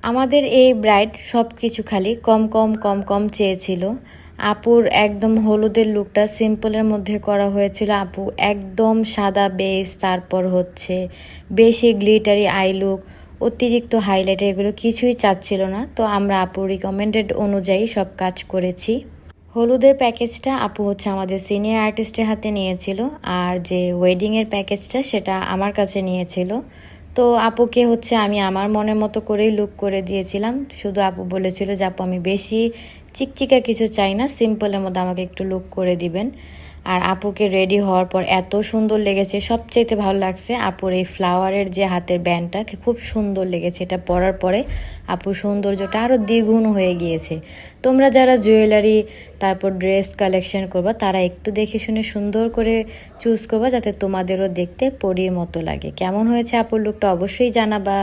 আমাদের এই ব্রাইড সব কিছু খালি কম কম কম কম চেয়েছিল। আপুর একদম হলুদের লুকটা সিম্পলের মধ্যে করা হয়েছিল। আপু একদম সাদা বেস, তারপর হচ্ছে বেশি গ্লিটারি আই লুক, অতিরিক্ত হাইলাইটার এগুলো কিছুই চাচ্ছিল না। তো আমরা আপুর রিকমেন্ডেড অনুযায়ী সব কাজ করেছি। হলুদের প্যাকেজটা আপু হচ্ছে আমাদের সিনিয়র আর্টিস্টের হাতে নিয়েছিল, আর যে ওয়েডিংয়ের প্যাকেজটা সেটা আমার কাছে নিয়েছিল। তো আপুকে হচ্ছে আমি আমার মনের মতো করেই লুক করে দিয়েছিলাম। শুধু আপু বলেছিল যে আপু আমি বেশি চিকচিকা কিছু চাই না, সিম্পলের মধ্যে আমাকে একটু লুক করে দিবেন। আর আপুকে রেডি হওয়ার পর এত সুন্দর লেগেছে, সবচেয়ে ভালো লাগছে আপুর এই ফ্লাওয়ারের যে হাতের ব্যান্ডটা, খুব সুন্দর লেগেছে। এটা পরার পরে আপুর সৌন্দর্যটা আরও দ্বিগুণ হয়ে গিয়েছে। তোমরা যারা জুয়েলারি তারপর ড্রেস কালেকশন করবা তারা একটু দেখে শুনে সুন্দর করে চুজ করবা, যাতে তোমাদেরও দেখতে পরীর মতো লাগে। কেমন হয়েছে আপুর লুকটা অবশ্যই জানাবা।